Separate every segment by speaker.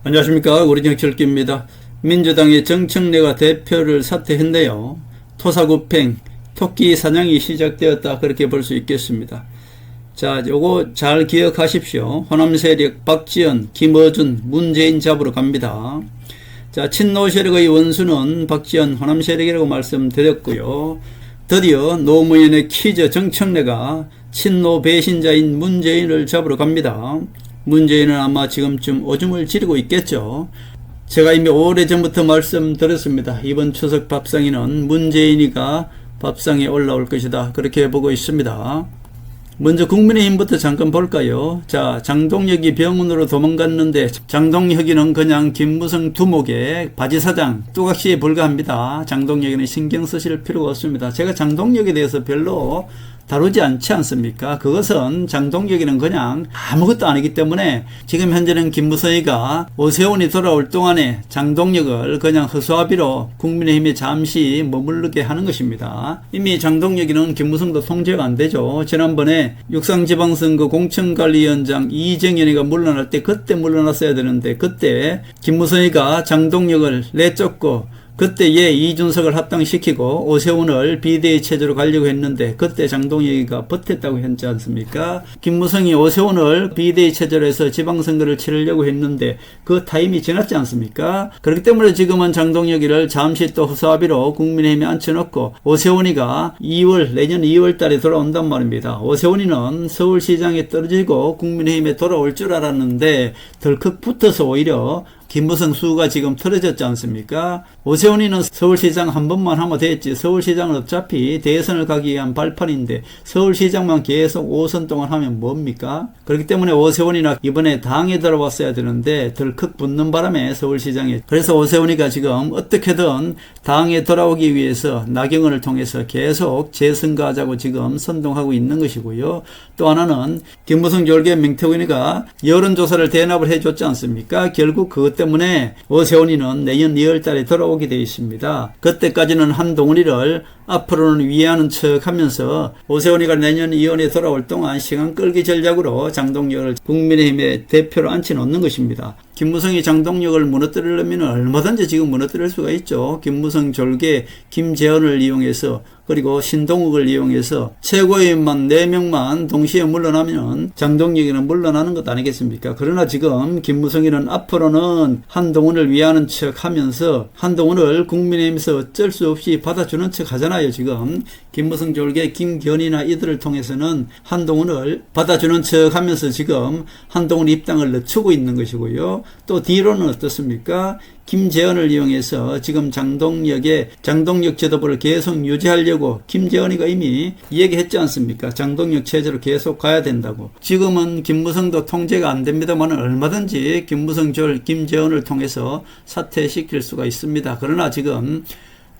Speaker 1: 안녕하십니까. 우리 정철기입니다. 민주당의 정청래가 대표를 사퇴했네요. 토사구팽, 토끼 사냥이 시작되었다. 그렇게 볼 수 있겠습니다. 자, 요거 잘 기억하십시오. 호남 세력 박지원, 김어준, 문재인 잡으러 갑니다. 자, 친노 세력의 원수는 박지원, 호남 세력이라고 말씀드렸고요. 드디어 노무현의 키즈 정청래가 친노 배신자인 문재인을 잡으러 갑니다. 문재인은 아마 지금쯤 오줌을 지르고 있겠죠. 제가 이미 오래전부터 말씀드렸습니다. 이번 추석 밥상에는 문재인이가 밥상에 올라올 것이다. 그렇게 보고 있습니다. 먼저 국민의힘부터 잠깐 볼까요? 자, 장동혁이 병원으로 도망갔는데 장동혁이는 그냥 김무성 두목의 바지사장, 뚜각시에 불과합니다. 장동혁이는 신경 쓰실 필요가 없습니다. 제가 장동혁에 대해서 별로 다루지 않지 않습니까? 그것은 장동혁이는 그냥 아무것도 아니기 때문에 지금 현재는 김무성이가 오세훈이 돌아올 동안에 장동혁을 그냥 허수아비로 국민의힘에 잠시 머무르게 하는 것입니다. 이미 장동혁이는 김무성도 통제가 안 되죠. 지난번에 육상지방선거 공천관리위원장 이정현이가 물러날 때 그때 물러났어야 되는데 그때 김무성이가 장동혁을 내쫓고 그때 이준석을 합당시키고 오세훈을 비대위 체제로 가려고 했는데 그때 장동혁이가 버텼다고 했지 않습니까? 김무성이 오세훈을 비대위 체제로 해서 지방선거를 치르려고 했는데 그 타임이 지났지 않습니까? 그렇기 때문에 지금은 장동혁이를 잠시 또 허수아비로 국민의힘에 앉혀놓고 오세훈이가 내년 2월 달에 돌아온단 말입니다. 오세훈이는 서울시장에 떨어지고 국민의힘에 돌아올 줄 알았는데 덜컥 붙어서 오히려 김무성 수가 지금 틀어졌지 않습니까? 오세훈이는 서울시장 한 번만 하면 됐지. 서울시장은 어차피 대선을 가기 위한 발판인데 서울시장만 계속 5선 동안 하면 뭡니까? 그렇기 때문에 오세훈이나 이번에 당에 들어왔어야 되는데 덜컥 붙는 바람에 서울시장에. 그래서 오세훈이가 지금 어떻게든 당에 돌아오기 위해서 나경원을 통해서 계속 재선거하자고 지금 선동하고 있는 것이고요. 또 하나는 김무성 졸개 명태균이가 여론조사를 대납을 해줬지 않습니까? 결국 그것 때문에 오세훈이는 내년 2월 달에 돌아오게 되어 있습니다. 그때까지는 한동훈이를 앞으로는 위하는 척 하면서 오세훈이가 내년 2월에 돌아올 동안 시간 끌기 전략으로 장동혁을 국민의힘의 대표로 앉혀놓는 것입니다. 김무성이 장동혁을 무너뜨리려면 얼마든지 지금 무너뜨릴 수가 있죠. 김무성 졸개 김재헌을 이용해서 그리고 신동욱을 이용해서 최고위원만 4명만 동시에 물러나면 장동혁이는 물러나는 것 아니겠습니까? 그러나 지금 김무성이는 앞으로는 한동훈을 위하는 척 하면서 한동훈을 국민의힘에서 어쩔 수 없이 받아주는 척 하잖아요. 지금 김무성 졸개 김견이나 이들을 통해서는 한동훈을 받아주는 척 하면서 지금 한동훈 입당을 늦추고 있는 것이고요. 또 뒤로는 어떻습니까? 김재헌을 이용해서 지금 장동혁 제도부를 계속 유지하려고 김재헌이가 이미 얘기했지 않습니까? 장동혁 체제로 계속 가야 된다고. 지금은 김무성도 통제가 안 됩니다만 얼마든지 김재헌을 통해서 사퇴시킬 수가 있습니다. 그러나 지금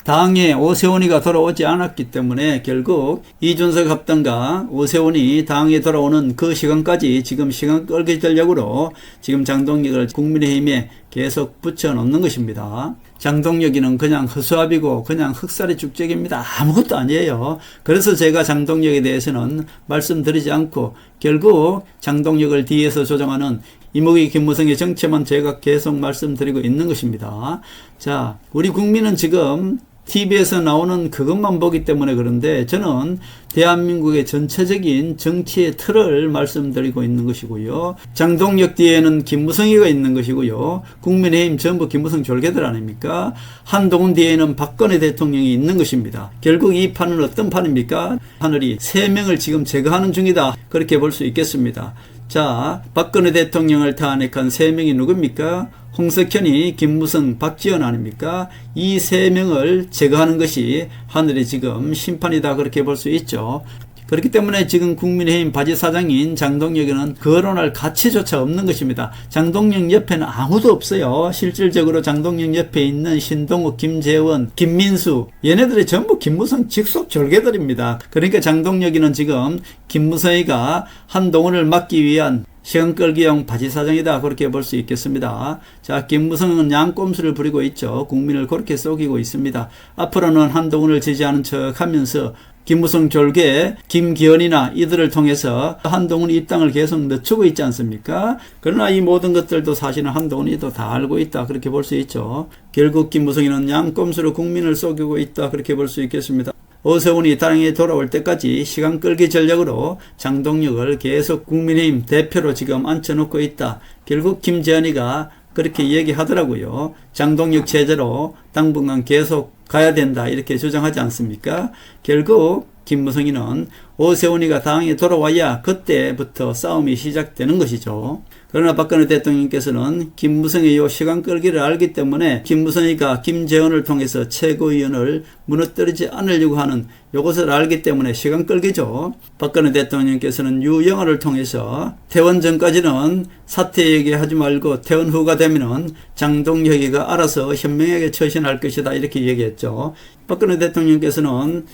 Speaker 1: 당에 오세훈이가 돌아오지 않았기 때문에 결국 이준석 합당과 오세훈이 당에 돌아오는 그 시간까지 지금 시간 끌기 전략으로 지금 장동혁을 국민의힘에 계속 붙여놓는 것입니다. 장동혁이는 그냥 허수아비고 그냥 흑살의 축적입니다. 아무것도 아니에요. 그래서 제가 장동혁에 대해서는 말씀드리지 않고 결국 장동혁을 뒤에서 조정하는 이목희 김무성의 정체만 제가 계속 말씀드리고 있는 것입니다. 자, 우리 국민은 지금 TV에서 나오는 그것만 보기 때문에 그런데 저는 대한민국의 전체적인 정치의 틀을 말씀드리고 있는 것이고요. 장동혁 뒤에는 김무성이가 있는 것이고요. 국민의힘 전부 김무성 졸개들 아닙니까? 한동훈 뒤에는 박근혜 대통령이 있는 것입니다. 결국 이 판은 어떤 판입니까? 하늘이 3명을 지금 제거하는 중이다. 그렇게 볼 수 있겠습니다. 자, 박근혜 대통령을 탄핵한 3명이 누굽니까? 홍석현이 김무성, 박지원 아닙니까? 이 3명을 제거하는 것이 하늘의 지금 심판이다. 그렇게 볼 수 있죠. 그렇기 때문에 지금 국민의힘 바지사장인 장동혁에는 거론할 가치조차 없는 것입니다. 장동혁 옆에는 아무도 없어요. 실질적으로 장동혁 옆에 있는 신동욱, 김재원, 김민수 얘네들이 전부 김무성 직속 졸개들입니다. 그러니까 장동혁이는 지금 김무성이가 한동훈을 막기 위한 시간 끌기용 바지사장이다. 그렇게 볼 수 있겠습니다. 자, 김무성은 양꼼수를 부리고 있죠. 국민을 그렇게 속이고 있습니다. 앞으로는 한동훈을 지지하는 척 하면서 김무성 졸개, 김기현이나 이들을 통해서 한동훈이 입당을 계속 늦추고 있지 않습니까? 그러나 이 모든 것들도 사실은 한동훈이도 다 알고 있다, 그렇게 볼 수 있죠. 결국 김무성이는 양꼼수로 국민을 속이고 있다, 그렇게 볼 수 있겠습니다. 오세훈이 당에 돌아올 때까지 시간 끌기 전략으로 장동혁을 계속 국민의힘 대표로 지금 앉혀놓고 있다. 결국 김재현이가 그렇게 얘기하더라고요. 장동혁 체제로 당분간 계속 가야 된다, 이렇게 주장하지 않습니까? 결국 김무성이는 오세훈이가 당에 돌아와야 그때부터 싸움이 시작되는 것이죠. 그러나 박근혜 대통령께서는 김무성의 요 시간 끌기를 알기 때문에 김무성이가 김재원을 통해서 최고위원을 무너뜨리지 않으려고 하는 요것을 알기 때문에 시간 끌기죠. 박근혜 대통령께서는 유영아를 통해서 퇴원 전까지는 사퇴 얘기하지 말고 퇴원 후가 되면은 장동혁이가 알아서 현명하게 처신할 것이다, 이렇게 얘기했죠. 박근혜 대통령께서는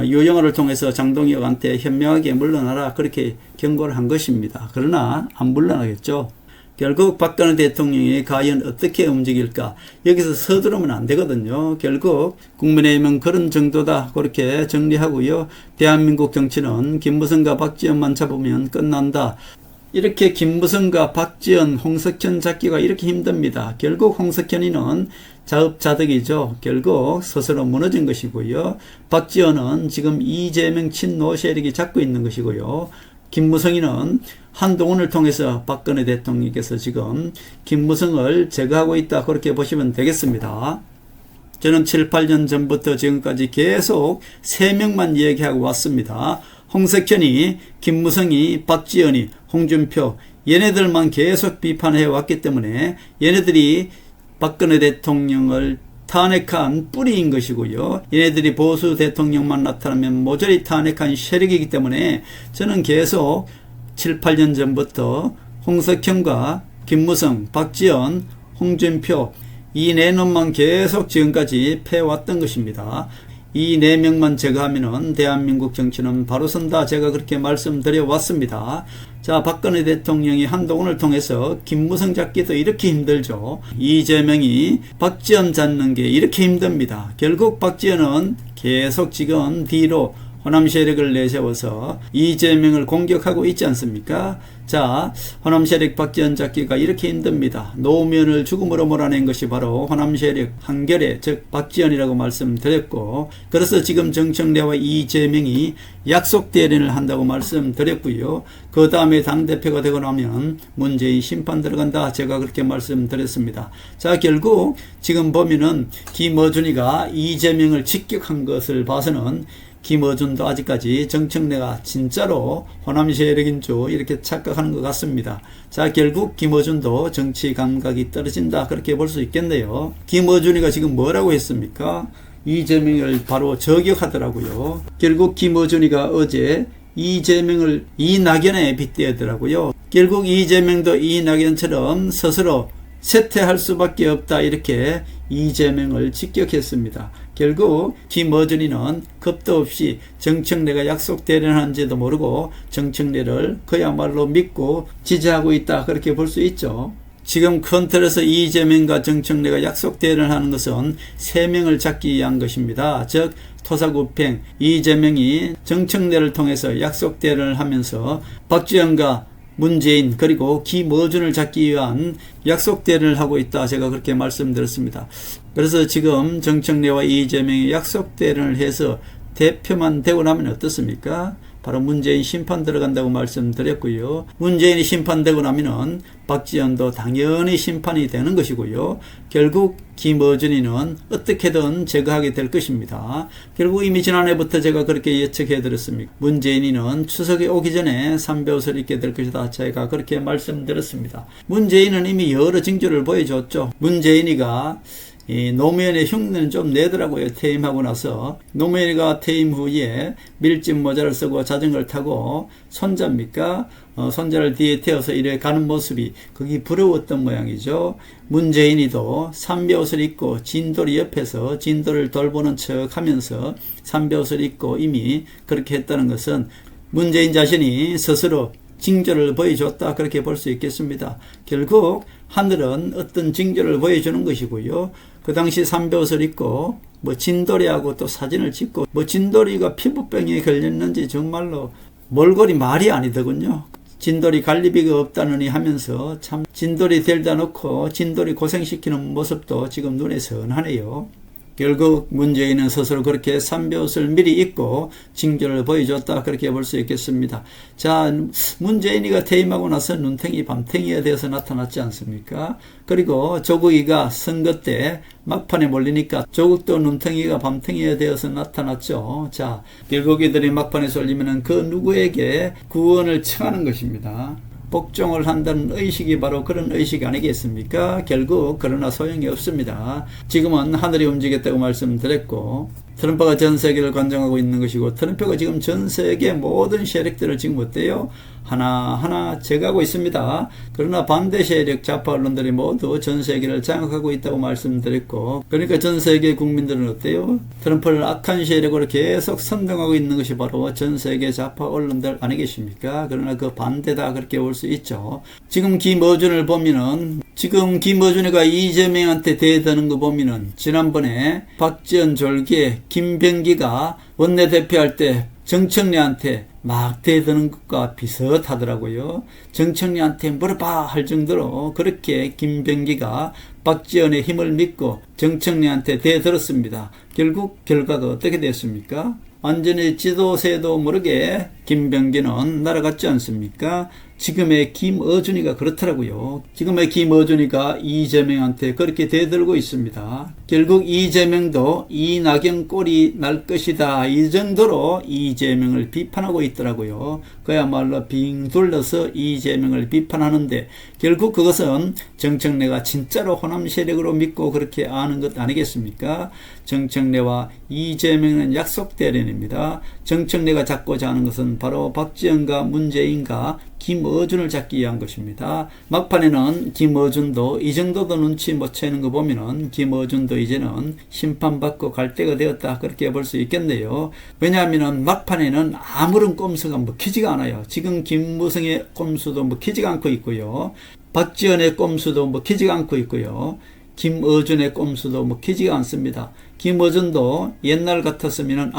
Speaker 1: 유영아를 통해서 장동혁한테 현명하게 물러나라, 그렇게 경고를 한 것입니다. 그러나 안 물러나겠죠. 결국 박근혜 대통령이 과연 어떻게 움직일까? 여기서 서두르면 안 되거든요. 결국 국민의힘은 그런 정도다, 그렇게 정리하고요. 대한민국 정치는 김무성과 박지원만 잡으면 끝난다. 이렇게 김무성과 박지원, 홍석현 잡기가 이렇게 힘듭니다. 결국 홍석현이는 자업자득이죠. 결국 스스로 무너진 것이고요. 박지원은 지금 이재명 친노 세력이 잡고 있는 것이고요. 김무성이는 한동훈을 통해서 박근혜 대통령께서 지금 김무성을 제거하고 있다, 그렇게 보시면 되겠습니다. 저는 7, 8년 전부터 지금까지 계속 3명만 얘기하고 왔습니다. 홍석현이, 김무성이, 박지원이, 홍준표, 얘네들만 계속 비판해 왔기 때문에 얘네들이 박근혜 대통령을 탄핵한 뿌리인 것이고요. 얘네들이 보수 대통령만 나타나면 모조리 탄핵한 세력이기 때문에 저는 계속 7, 8년 전부터 홍석현과 김무성, 박지원, 홍준표 이 4놈만 계속 지금까지 패왔던 것입니다. 이 4명만 제거하면은 대한민국 정치는 바로 선다, 제가 그렇게 말씀드려 왔습니다. 자, 박근혜 대통령이 한동훈을 통해서 김무성 잡기도 이렇게 힘들죠. 이재명이 박지원 잡는 게 이렇게 힘듭니다. 결국 박지원은 계속 지금 뒤로 호남 세력을 내세워서 이재명을 공격하고 있지 않습니까? 자, 호남 세력 박지원 잡기가 이렇게 힘듭니다. 노무현을 죽음으로 몰아낸 것이 바로 호남 세력 한결의, 즉 박지원이라고 말씀드렸고, 그래서 지금 정청래와 이재명이 약속 대련을 한다고 말씀드렸고요. 그 다음에 당대표가 되고 나면 문재인 심판 들어간다, 제가 그렇게 말씀드렸습니다. 자, 결국 지금 보면은 김어준이가 이재명을 직격한 것을 봐서는 김어준도 아직까지 정청래가 진짜로 호남 세력인 줄 이렇게 착각하는 것 같습니다. 자, 결국 김어준도 정치 감각이 떨어진다, 그렇게 볼 수 있겠네요. 김어준이가 지금 뭐라고 했습니까? 이재명을 바로 저격하더라고요. 결국 김어준이가 어제 이재명을 이낙연에 빗대더라고요. 결국 이재명도 이낙연처럼 스스로 쇠퇴할 수밖에 없다, 이렇게 이재명을 직격했습니다. 결국 김어준이는 겁도 없이 정청래가 약속 대련하는지도 모르고 정청래를 그야말로 믿고 지지하고 있다, 그렇게 볼 수 있죠. 지금 큰 틀에서 이재명과 정청래가 약속 대련하는 것은 3명을 잡기 위한 것입니다. 즉 토사구팽, 이재명이 정청래를 통해서 약속 대련을 하면서 박지원과 문재인 그리고 김어준을 잡기 위한 약속 대련을 하고 있다, 제가 그렇게 말씀드렸습니다. 그래서 지금 정청래와 이재명이 약속 대련을 해서 대표만 되고 나면 어떻습니까? 바로 문재인 심판 들어간다고 말씀드렸고요. 문재인이 심판되고 나면은 박지원도 당연히 심판이 되는 것이고요. 결국 김어준이는 어떻게든 제거하게 될 것입니다. 결국 이미 지난해부터 제가 그렇게 예측해 드렸습니다. 문재인이는 추석에 오기 전에 삼배옷을 입게 될 것이다, 제가 그렇게 말씀드렸습니다. 문재인은 이미 여러 징조를 보여줬죠. 문재인이가 이 노무현의 흉내는 좀 내더라고요. 퇴임하고 나서 노무현이가 퇴임 후에 밀짚 모자를 쓰고 자전거를 타고 손자입니까? 손자를 뒤에 태워서 이래 가는 모습이 그게 부러웠던 모양이죠. 문재인이도 삼배옷을 입고 진돌이 옆에서 진돌을 돌보는 척 하면서 삼배옷을 입고 이미 그렇게 했다는 것은 문재인 자신이 스스로 징조를 보여줬다, 그렇게 볼 수 있겠습니다. 결국 하늘은 어떤 징조를 보여주는 것이고요. 그 당시 삼배 옷을 입고 뭐 진돌이하고 또 사진을 찍고 뭐 진돌이가 피부병에 걸렸는지 정말로 몰골이 말이 아니더군요. 진돌이 갈리비가 없다느니 하면서 참 진돌이 데려다 놓고 진돌이 고생시키는 모습도 지금 눈에 선하네요. 결국 문재인은 스스로 그렇게 삼배옷을 미리 입고 징조를 보여줬다, 그렇게 볼 수 있겠습니다. 자, 문재인이가 퇴임하고 나서 눈탱이 밤탱이가 되어서 나타났지 않습니까? 그리고 조국이가 선거 때 막판에 몰리니까 조국도 눈탱이가 밤탱이가 되어서 나타났죠. 자, 결국 이들이 막판에 쏠리면은 그 누구에게 구원을 청하는 것입니다. 복종을 한다는 의식이 바로 그런 의식 아니겠습니까? 결국 그러나 소용이 없습니다. 지금은 하늘이 움직였다고 말씀드렸고, 트럼프가 전 세계를 관장하고 있는 것이고, 트럼프가 지금 전 세계 모든 세력들을 지금 어때요? 하나하나 제거하고 있습니다. 그러나 반대 세력 좌파 언론들이 모두 전 세계를 장악하고 있다고 말씀드렸고, 그러니까 전 세계 국민들은 어때요? 트럼프를 악한 세력으로 계속 선동하고 있는 것이 바로 전 세계 좌파 언론들 아니겠습니까? 그러나 그 반대다, 그렇게 볼 수 있죠. 지금 김어준을 보면은, 지금 김어준이가 이재명한테 대드는 거 보면은, 지난번에 박지원 졸기에 김병기가 원내대표 할 때 정청래한테 막 대드는 것과 비슷하더라고요. 정청래한테 물어봐 할 정도로 그렇게 김병기가 박지원의 힘을 믿고 정청래한테 대들었습니다. 결국 결과가 어떻게 됐습니까? 완전히 지도새도 모르게 김병기는 날아갔지 않습니까? 지금의 김어준이가 그렇더라고요. 지금의 김어준이가 이재명한테 그렇게 대들고 있습니다. 결국 이재명도 이낙연 꼴이 날 것이다, 이 정도로 이재명을 비판하고 있더라고요. 그야말로 빙 둘러서 이재명을 비판하는데, 결국 그것은 정청래가 진짜로 호남 세력으로 믿고 그렇게 아는 것 아니겠습니까? 정청래와 이재명은 약속 대련입니다. 정청래가 잡고자 하는 것은 바로 박지원과 문재인과 김어준을 잡기 위한 것입니다. 막판에는 김어준도 이 정도도 눈치 못 채는 거 보면은 김어준도 이제는 심판받고 갈 때가 되었다, 그렇게 볼 수 있겠네요. 왜냐하면은 막판에는 아무런 꼼수가 먹히지가 않아요. 지금 김무성의 꼼수도 먹히지가 않고 있고요. 박지원의 꼼수도 먹히지가 않고 있고요. 김어준의 꼼수도 먹히지가 않습니다. 김어준도 옛날 같았으면은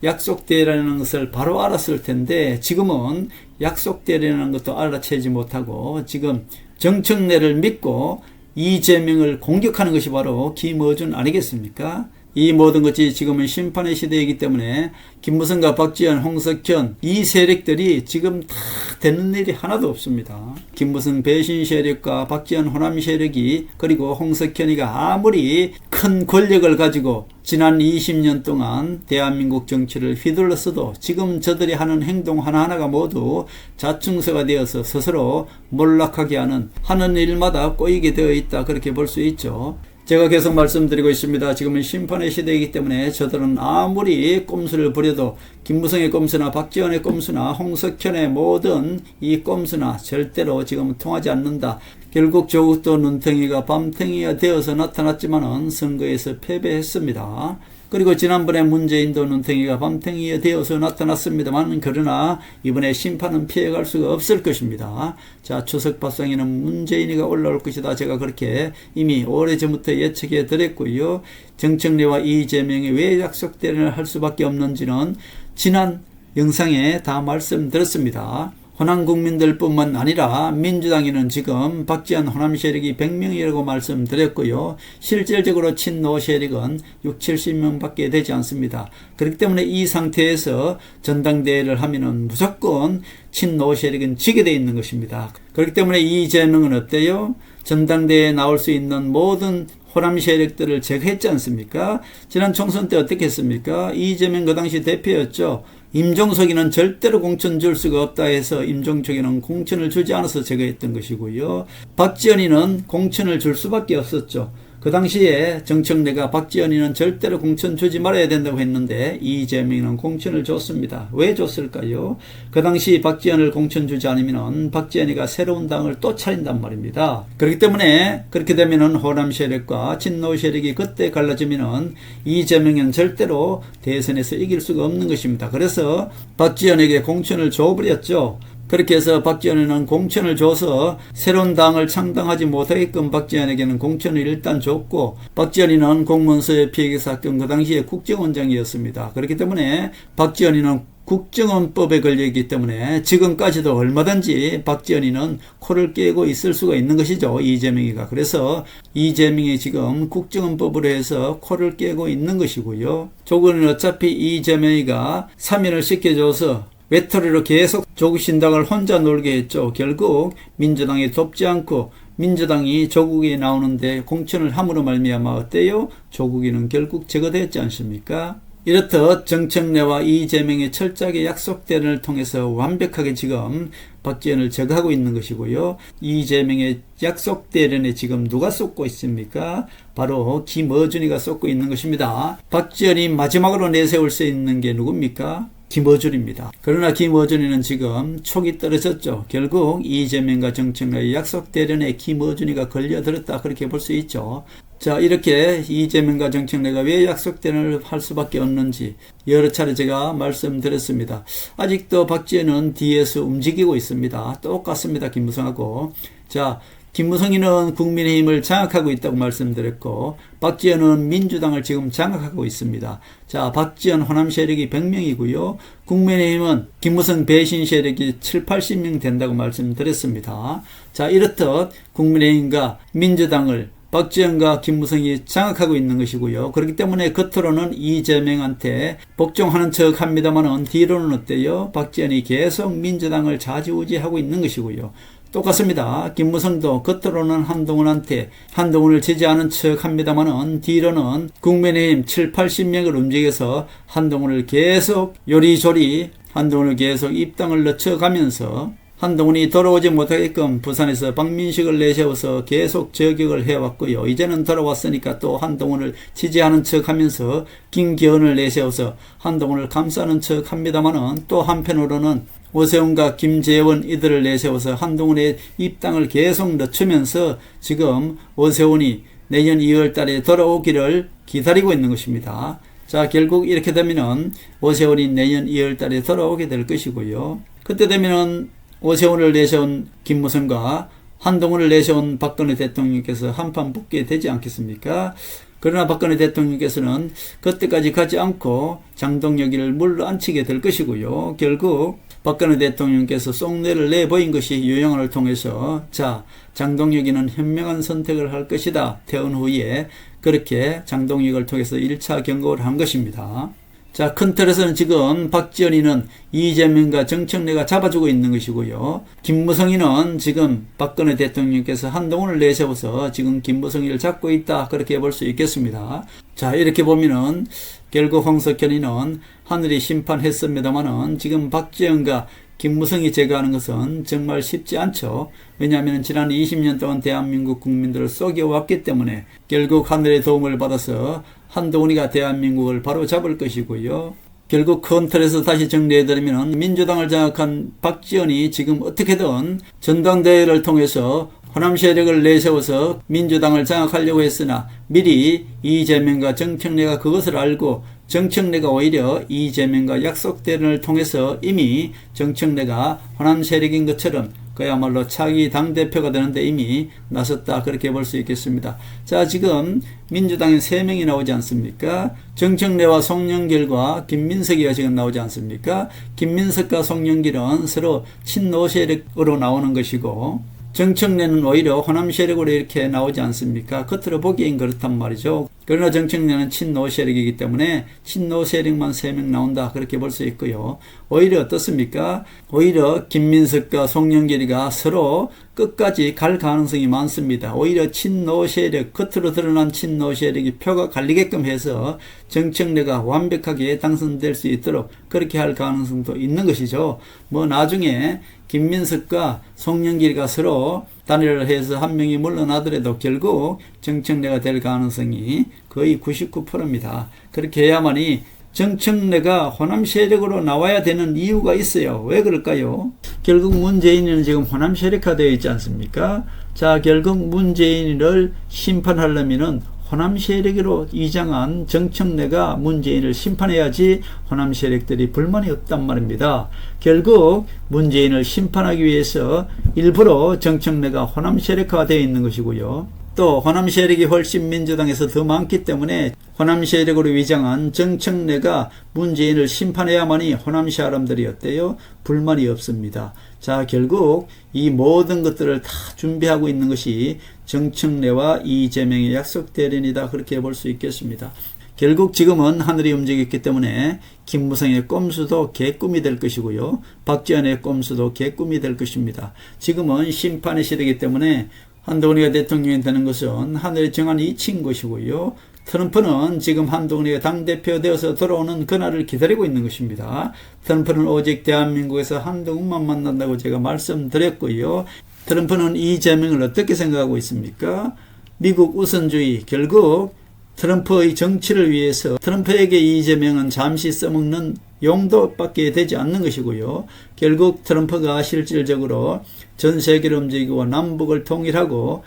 Speaker 1: 약속대라는 것을 바로 알았을 텐데, 지금은 약속대라는 것도 알아채지 못하고 지금 정청래를 믿고 이재명을 공격하는 것이 바로 김어준 아니겠습니까? 이 모든 것이 지금은 심판의 시대이기 때문에 김무성과 박지원, 홍석현 이 세력들이 지금 다 되는 일이 하나도 없습니다. 김무성 배신 세력과 박지원 호남 세력이, 그리고 홍석현이가 아무리 큰 권력을 가지고 지난 20년 동안 대한민국 정치를 휘둘렀어도 지금 저들이 하는 행동 하나하나가 모두 자충수가 되어서 스스로 몰락하게 하는 일마다 꼬이게 되어 있다, 그렇게 볼 수 있죠. 제가 계속 말씀드리고 있습니다. 지금은 심판의 시대이기 때문에 저들은 아무리 꼼수를 부려도 김무성의 꼼수나 박지원의 꼼수나 홍석현의 모든 이 꼼수나 절대로 지금은 통하지 않는다. 결국 조국도 눈탱이가 밤탱이가 되어서 나타났지만은 선거에서 패배했습니다. 그리고 지난번에 문재인도 눈탱이가 밤탱이가 되어서 나타났습니다만, 그러나 이번에 심판은 피해갈 수가 없을 것입니다. 자, 추석 밥상에는 문재인이가 올라올 것이다, 제가 그렇게 이미 오래전부터 예측해 드렸고요. 정청래와 이재명이 왜 약속 대련을 할 수밖에 없는지는 지난 영상에 다 말씀드렸습니다. 호남 국민들뿐만 아니라 민주당에는 지금 박지원 호남 세력이 100명이라고 말씀드렸고요. 실질적으로 친노 세력은 60-70명 밖에 되지 않습니다. 그렇기 때문에 이 상태에서 전당대회를 하면은 무조건 친노 세력은 지게 되어 있는 것입니다. 그렇기 때문에 이재명은 어때요? 전당대회에 나올 수 있는 모든 호남 세력들을 제거했지 않습니까? 지난 총선 때 어떻게 했습니까? 이재명 그 당시 대표였죠. 임종석이는 절대로 공천 줄 수가 없다 해서 임종석이는 공천을 주지 않아서 제거했던 것이고요. 박지원이는 공천을 줄 수밖에 없었죠. 그 당시에 정청래가 박지원이는 절대로 공천 주지 말아야 된다고 했는데 이재명은 공천을 줬습니다. 왜 줬을까요? 그 당시 박지원을 공천 주지 않으면 박지원이가 새로운 당을 또 차린단 말입니다. 그렇기 때문에 그렇게 되면은 호남 세력과 친노 세력이 그때 갈라지면은 이재명은 절대로 대선에서 이길 수가 없는 것입니다. 그래서 박지원에게 공천을 줘버렸죠. 그렇게 해서 박지원에는 공천을 줘서 새로운 당을 창당하지 못하게끔 박지원에게는 공천을 일단 줬고, 박지원이는 공무원서의 피해기 사건 그 당시에 국정원장이었습니다. 그렇기 때문에 박지원이는 국정원법에 걸려있기 때문에 지금까지도 얼마든지 박지원이는 코를 깨고 있을 수가 있는 것이죠. 이재명이가. 그래서 이재명이 지금 국정원법으로 해서 코를 깨고 있는 것이고요. 조국은 어차피 이재명이가 사면을 시켜줘서 외톨이로 계속 조국 신당을 혼자 놀게 했죠. 결국 민주당이 돕지 않고 민주당이 조국이 나오는데 공천을 함으로 말미암아 어때요? 조국이는 결국 제거됐지 않습니까? 이렇듯 정청래와 이재명의 철저하게 약속대련을 통해서 완벽하게 지금 박지원을 제거하고 있는 것이고요. 이재명의 약속대련에 지금 누가 쏟고 있습니까? 바로 김어준이가 쏟고 있는 것입니다. 박지원이 마지막으로 내세울 수 있는 게 누굽니까? 김어준입니다. 그러나 김어준이는 지금 촉이 떨어졌죠. 결국 이재명과 정청래의 약속대련에 김어준이가 걸려들었다, 그렇게 볼 수 있죠. 자, 이렇게 이재명과 정청래가 왜 약속대련을 할 수밖에 없는지 여러 차례 제가 말씀드렸습니다. 아직도 박지원은 뒤에서 움직이고 있습니다. 똑같습니다. 김무성하고. 자, 김무성이는 국민의힘을 장악하고 있다고 말씀드렸고, 박지원은 민주당을 지금 장악하고 있습니다. 자, 박지원 호남 세력이 100명이고요. 국민의힘은 김무성 배신 세력이 7, 80명 된다고 말씀드렸습니다. 자, 이렇듯 국민의힘과 민주당을 박지원과 김무성이 장악하고 있는 것이고요. 그렇기 때문에 겉으로는 이재명한테 복종하는 척 합니다만은 뒤로는 어때요? 박지원이 계속 민주당을 좌지우지하고 있는 것이고요. 똑같습니다. 김무성도 겉으로는 한동훈을 지지하는 척 합니다만은 뒤로는 국민의힘 7, 80명을 움직여서 한동훈을 계속 요리조리 한동훈을 계속 입당을 늦춰가면서 한동훈이 돌아오지 못하게끔 부산에서 박민식을 내세워서 계속 저격을 해왔고요. 이제는 돌아왔으니까 또 한동훈을 지지하는 척 하면서 김기현을 내세워서 한동훈을 감싸는 척 합니다만은 또 한편으로는 오세훈과 김재원 이들을 내세워서 한동훈의 입당을 계속 늦추면서 지금 오세훈이 내년 2월 달에 돌아오기를 기다리고 있는 것입니다. 자, 결국 이렇게 되면은 오세훈이 내년 2월 달에 돌아오게 될 것이고요. 그때 되면은 오세훈을 내세운 김무성과 한동훈을 내세운 박근혜 대통령께서 한판 붙게 되지 않겠습니까? 그러나 박근혜 대통령께서는 그때까지 가지 않고 장동혁이를 물러앉히게 될 것이고요. 결국 박근혜 대통령께서 쏙내를 내보인 것이 유영한을 통해서 자, 장동혁이는 현명한 선택을 할 것이다. 퇴원 후에 그렇게 장동혁을 통해서 1차 경고를 한 것입니다. 자, 큰 틀에서는 지금 박지원이는 이재명과 정청래가 잡아주고 있는 것이고요. 김무성이는 지금 박근혜 대통령께서 한동훈을 내세워서 지금 김무성이를 잡고 있다, 그렇게 볼 수 있겠습니다. 자, 이렇게 보면은 결국 홍석현이는 하늘이 심판했습니다만은 지금 박지원과 김무성이 제거하는 것은 정말 쉽지 않죠. 왜냐하면 지난 20년 동안 대한민국 국민들을 속여왔기 때문에 결국 하늘의 도움을 받아서 한동훈이가 대한민국을 바로 잡을 것이고요. 결국 큰 틀에서 다시 정리해드리면 민주당을 장악한 박지원이 지금 어떻게든 전당대회를 통해서 호남 세력을 내세워서 민주당을 장악하려고 했으나 미리 이재명과 정청래가 그것을 알고 정청래가 오히려 이재명과 약속대련을 통해서 이미 정청래가 호남 세력인 것처럼 그야말로 차기 당대표가 되는데 이미 나섰다, 그렇게 볼 수 있겠습니다. 자, 지금 민주당에 3명이 나오지 않습니까? 정청래와 송영길과 김민석이가 지금 나오지 않습니까? 김민석과 송영길은 서로 친노 세력으로 나오는 것이고, 정청래는 오히려 호남 세력으로 이렇게 나오지 않습니까? 겉으로 보기엔 그렇단 말이죠. 그러나 정청래는 친노 세력이기 때문에 친노 세력만 3명 나온다, 그렇게 볼 수 있고요. 오히려 어떻습니까? 오히려 김민석과 송영길이가 서로 끝까지 갈 가능성이 많습니다. 오히려 친노 세력, 겉으로 드러난 친노 세력이 표가 갈리게끔 해서 정청래가 완벽하게 당선될 수 있도록 그렇게 할 가능성도 있는 것이죠. 뭐 나중에 김민석과 송영길이가 서로 단일을 해서 한 명이 물러나더라도 결국 정청래가 될 가능성이 거의 99%입니다. 그렇게 해야만이 정청래가 호남 세력으로 나와야 되는 이유가 있어요. 왜 그럴까요? 결국 문재인은 지금 호남 세력화되어 있지 않습니까? 자, 결국 문재인을 심판하려면은 호남 세력으로 위장한 정청래가 문재인을 심판해야지 호남 세력들이 불만이 없단 말입니다. 결국 문재인을 심판하기 위해서 일부러 정청래가 호남 세력화가 되어 있는 것이고요. 또 호남 세력이 훨씬 민주당에서 더 많기 때문에 호남 세력으로 위장한 정청래가 문재인을 심판해야만이 호남 사람들이 어때요? 불만이 없습니다. 자, 결국 이 모든 것들을 다 준비하고 있는 것이 정청래와 이재명의 약속 대련이다, 그렇게 볼 수 있겠습니다. 결국 지금은 하늘이 움직였기 때문에 김무성의 꼼수도 개꿈이 될 것이고요. 박지원의 꼼수도 개꿈이 될 것입니다. 지금은 심판의 시대이기 때문에 한동훈이가 대통령이 되는 것은 하늘이 정한 이치인 것이고요. 트럼프는 지금 한동훈이가 당대표 되어서 돌아오는 그날을 기다리고 있는 것입니다. 트럼프는 오직 대한민국에서 한동훈만 만난다고 제가 말씀드렸고요. 트럼프는 이재명을 어떻게 생각하고 있습니까? 미국 우선주의, 결국 트럼프의 정치를 위해서 트럼프에게 이재명은 잠시 써먹는 용도밖에 되지 않는 것이고요. 결국 트럼프가 실질적으로 전 세계를 움직이고 남북을 통일하고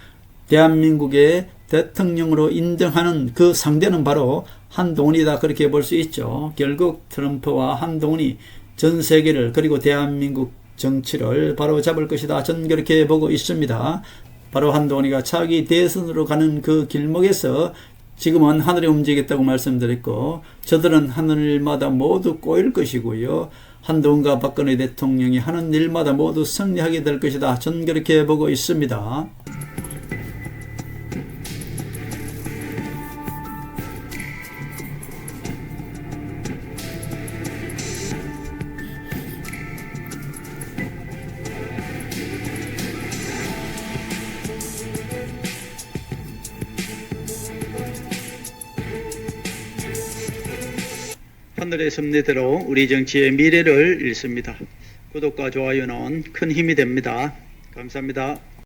Speaker 1: 대한민국의 대통령으로 인정하는 그 상대는 바로 한동훈이다, 그렇게 볼 수 있죠. 결국 트럼프와 한동훈이 전 세계를 그리고 대한민국 정치를 바로 잡을 것이다, 저는 그렇게 보고 있습니다. 바로 한동훈이가 차기 대선으로 가는 그 길목에서 지금은 하늘이 움직였다고 말씀드렸고, 저들은 하는 일마다 모두 꼬일 것이고요. 한동훈과 박근혜 대통령이 하는 일마다 모두 승리하게 될 것이다, 저는 그렇게 보고 있습니다. 하늘의 섭리대로 우리 정치의 미래를 읽습니다. 구독과 좋아요는 큰 힘이 됩니다. 감사합니다.